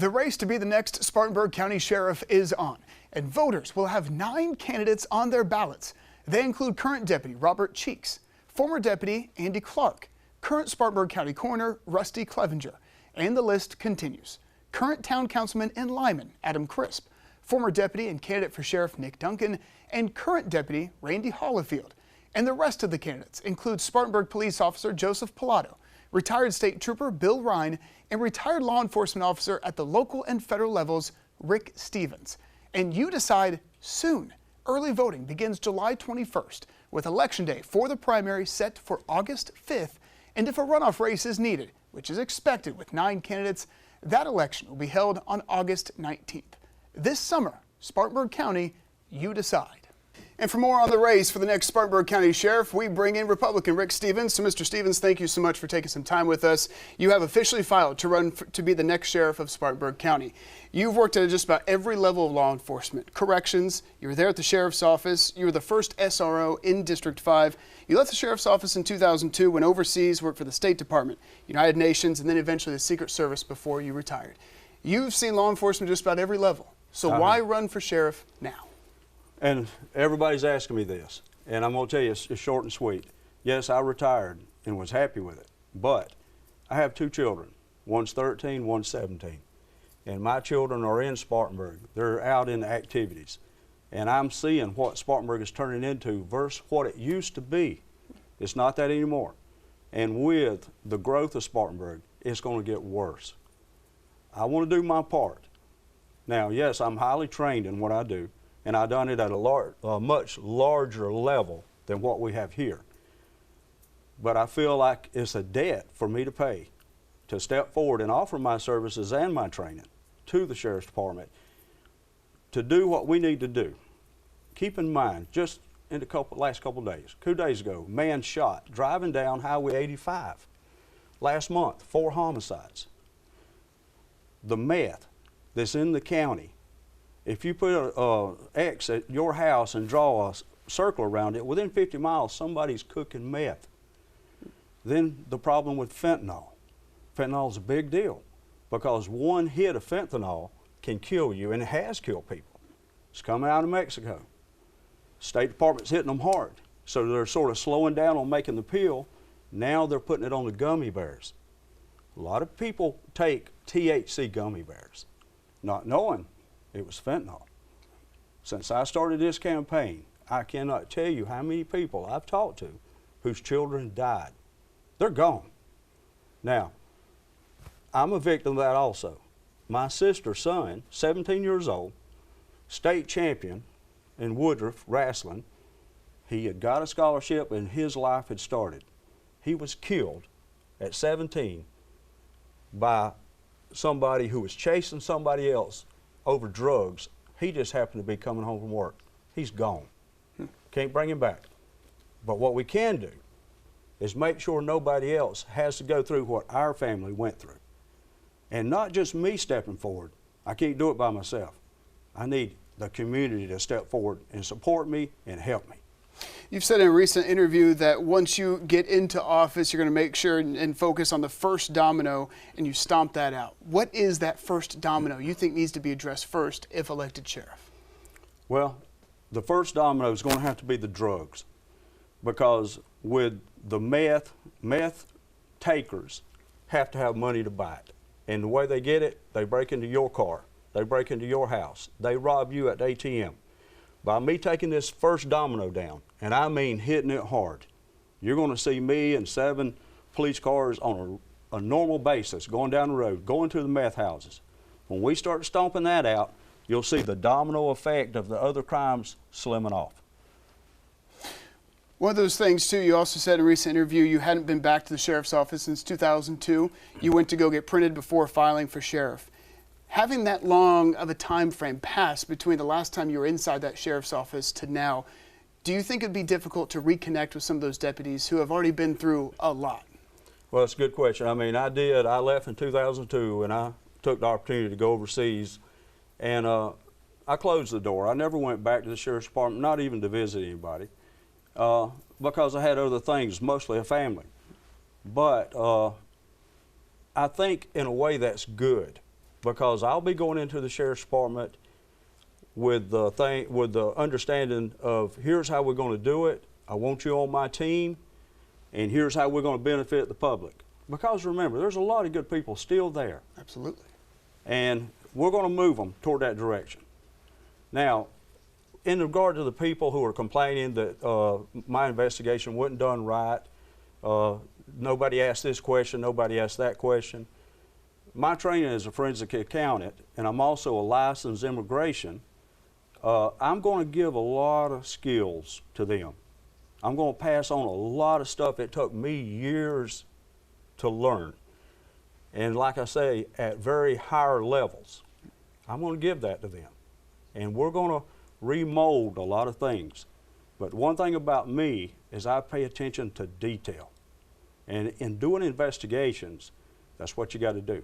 The race to be the next Spartanburg County Sheriff is on, and voters will have 9 candidates on their ballots. They include current Deputy Robert Cheeks, former Deputy Andy Clark, current Spartanburg County Coroner Rusty Clevenger, and the list continues. Current Town Councilman in Lyman, Adam Crisp, former Deputy and candidate for Sheriff Nick Duncan, and current Deputy Randy Hollifield. And the rest of the candidates include Spartanburg Police Officer Joseph Pilato, retired State Trooper Bill Ryan, and retired law enforcement officer at the local and federal levels, Rick Stevens. And you decide soon. Early voting begins July 21st, with Election Day for the primary set for August 5th. And if a runoff race is needed, which is expected with 9 candidates, that election will be held on August 19th. This summer, Spartanburg County, you decide. And for more on the race for the next Spartanburg County Sheriff, we bring in Republican Rick Stevens. So, Mr. Stevens, thank you so much for taking some time with us. You have officially filed to run to be the next Sheriff of Spartanburg County. You've worked at just about every level of law enforcement. Corrections, you were there at the Sheriff's Office. You were the first SRO in District 5. You left the Sheriff's Office in 2002, went overseas, worked for the State Department, United Nations, and then eventually the Secret Service before you retired. You've seen law enforcement just about every level. So why run for Sheriff now? And everybody's asking me this, and I'm going to tell you it's short and sweet. Yes, I retired and was happy with it, but I have 2 children. One's 13, one's 17. And my children are in Spartanburg. They're out in activities. And I'm seeing what Spartanburg is turning into versus what it used to be. It's not that anymore. And with the growth of Spartanburg, it's going to get worse. I want to do my part. Now, yes, I'm highly trained in what I do, and I've done it at a much larger level than what we have here. But I feel like it's a debt for me to pay to step forward and offer my services and my training to the Sheriff's Department to do what we need to do. Keep in mind, just in the last couple days, 2 days ago, man shot driving down Highway 85. Last month, 4 homicides. The meth that's in the county, if you put an X at your house and draw a circle around it, within 50 miles, somebody's cooking meth. Then the problem with fentanyl. Fentanyl is a big deal because one hit of fentanyl can kill you, and it has killed people. It's coming out of Mexico. State Department's hitting them hard, so they're sort of slowing down on making the pill. Now they're putting it on the gummy bears. A lot of people take THC gummy bears, not knowing it was fentanyl. Since I started this campaign, I cannot tell you how many people I've talked to whose children died. They're gone. Now, I'm a victim of that also. My sister's son, 17 years old, state champion in Woodruff wrestling, he had got a scholarship and his life had started. He was killed at 17 by somebody who was chasing somebody else over drugs. He just happened to be coming home from work. He's gone. Can't bring him back. But what we can do is make sure nobody else has to go through what our family went through. And not just me stepping forward. I can't do it by myself. I need the community to step forward and support me and help me. You've said in a recent interview that once you get into office, you're going to make sure and focus on the first domino, and you stomp that out. What is that first domino you think needs to be addressed first if elected sheriff? Well, the first domino is going to have to be the drugs, because with the meth takers have to have money to buy it. And the way they get it, they break into your car, they break into your house, they rob you at the ATM. By me taking this first domino down, and I mean hitting it hard, you're going to see me and 7 police cars on a normal basis going down the road, going to the meth houses. When we start stomping that out, you'll see the domino effect of the other crimes slimming off. One of those things, too, you also said in a recent interview you hadn't been back to the Sheriff's Office since 2002. You went to go get printed before filing for Sheriff. Having that long of a time frame pass between the last time you were inside that Sheriff's Office to now, do you think it'd be difficult to reconnect with some of those deputies who have already been through a lot? Well, it's a good question. I mean, I left in 2002 and I took the opportunity to go overseas, and I closed the door. I never went back to the Sheriff's Department, not even to visit anybody, because I had other things, mostly a family. But I think in a way that's good. because I'll be going into the Sheriff's Department with the understanding of here's how we're going to do it. I want you on my team, and here's how we're going to benefit the public. Because remember, there's a lot of good people still there. Absolutely. And we're going to move them toward that direction. Now, in regard to the people who are complaining that my investigation wasn't done right, nobody asked this question, nobody asked that question. My training is a forensic accountant, and I'm also a licensed immigration. I'm going to give a lot of skills to them. I'm going to pass on a lot of stuff that took me years to learn. And like I say, at very higher levels, I'm going to give that to them. And we're going to remold a lot of things. But one thing about me is I pay attention to detail. And in doing investigations, that's what you got to do.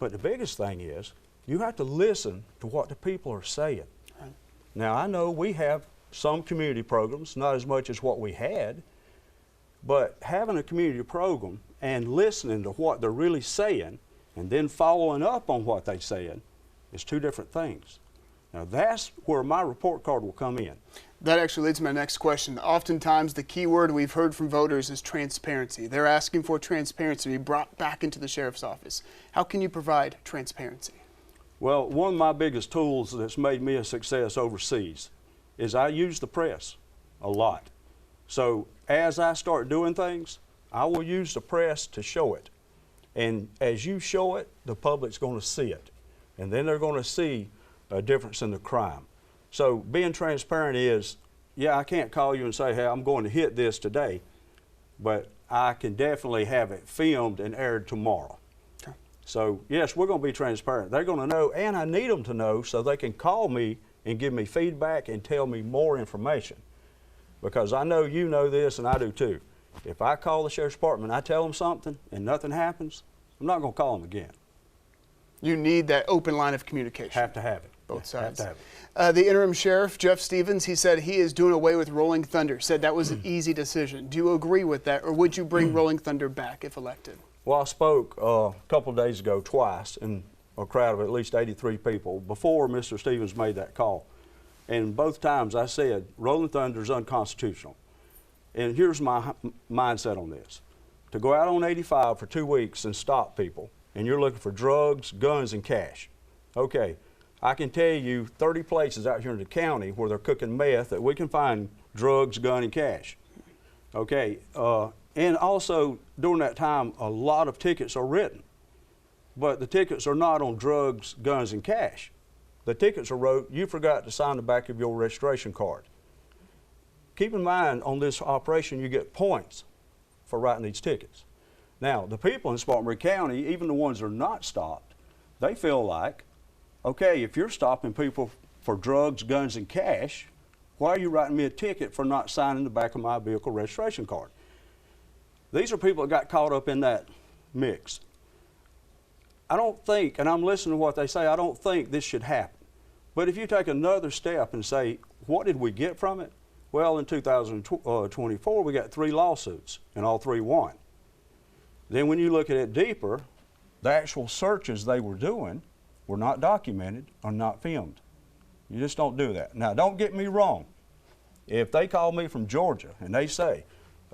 But the biggest thing is you have to listen to what the people are saying. Right. Now, I know we have some community programs, not as much as what we had, but having a community program and listening to what they're really saying and then following up on what they're saying is two different things. Now, that's where my report card will come in. That actually leads to my next question. Oftentimes, the key word we've heard from voters is transparency. They're asking for transparency to be brought back into the sheriff's office. How can you provide transparency? Well, one of my biggest tools that's made me a success overseas is I use the press a lot. So as I start doing things, I will use the press to show it. And as you show it, the public's going to see it. And then they're going to see a difference in the crime. So being transparent is, yeah, I can't call you and say, hey, I'm going to hit this today, but I can definitely have it filmed and aired tomorrow. Okay. So yes, we're going to be transparent. They're going to know, and I need them to know so they can call me and give me feedback and tell me more information. Because I know you know this and I do too. If I call the Sheriff's Department and I tell them something and nothing happens, I'm not going to call them again. You need that open line of communication. Have to have it. Both sides. Have to have it. The interim sheriff, Jeff Stevens, he said he is doing away with Rolling Thunder, said that was an easy decision. Do you agree with that, or would you bring Rolling Thunder back if elected? Well, I spoke a couple of days ago twice in a crowd of at least 83 people before Mr. Stevens made that call. And both times I said, Rolling Thunder is unconstitutional. And here's my mindset on this. To go out on 85 for 2 weeks and stop people, and you're looking for drugs, guns, and cash. Okay, I can tell you 30 places out here in the county where they're cooking meth that we can find drugs, gun, and cash. Okay, and also during that time, a lot of tickets are written. But the tickets are not on drugs, guns, and cash. The tickets are wrote, you forgot to sign the back of your registration card. Keep in mind, on this operation, you get points for writing these tickets. Now, the people in Spartanburg County, even the ones that are not stopped, they feel like, okay, if you're stopping people for drugs, guns, and cash, why are you writing me a ticket for not signing the back of my vehicle registration card? These are people that got caught up in that mix. I don't think, and I'm listening to what they say, I don't think this should happen. But if you take another step and say, what did we get from it? Well, in 2024, we got 3 lawsuits, and all 3 won. Then when you look at it deeper, the actual searches they were doing were not documented or not filmed. You just don't do that. Now, don't get me wrong. If they call me from Georgia and they say,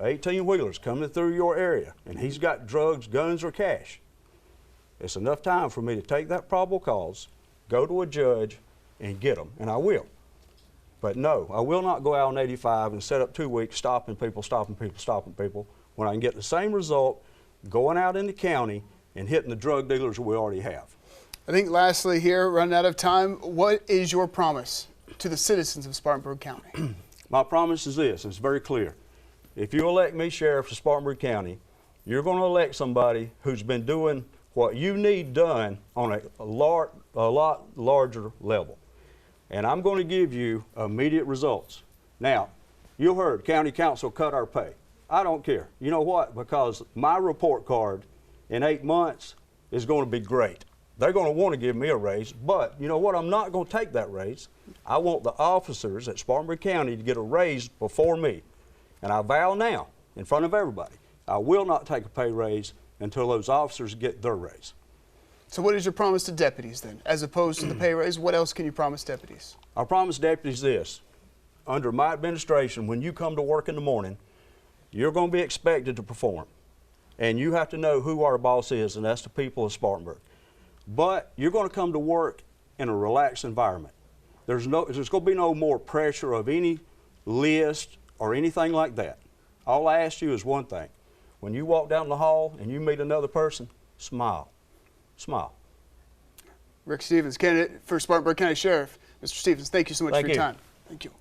18-wheeler's coming through your area, and he's got drugs, guns, or cash, it's enough time for me to take that probable cause, go to a judge, and get them, and I will. But no, I will not go out on 85 and set up 2 weeks stopping people, when I can get the same result going out in the county and hitting the drug dealers we already have. I think lastly here, running out of time, what is your promise to the citizens of Spartanburg County? My promise is this, and it's very clear. If you elect me sheriff of Spartanburg County, you're going to elect somebody who's been doing what you need done on a lot larger level. And I'm going to give you immediate results. Now, you heard county council cut our pay. I don't care. You know what? Because my report card in 8 months is going to be great. They're going to want to give me a raise, but you know what? I'm not going to take that raise. I want the officers at Spartanburg County to get a raise before me. And I vow now, in front of everybody, I will not take a pay raise until those officers get their raise. So what is your promise to deputies then? As opposed to the pay raise, what else can you promise deputies? I promise deputies this. Under my administration, when you come to work in the morning, you're going to be expected to perform. And you have to know who our boss is, and that's the people of Spartanburg. But you're going to come to work in a relaxed environment. There's going to be no more pressure of any list or anything like that. All I ask you is one thing. When you walk down the hall and you meet another person, smile. Smile. Rick Stevens, candidate for Spartanburg County Sheriff. Mr. Stevens, thank you so much for your time. Thank you.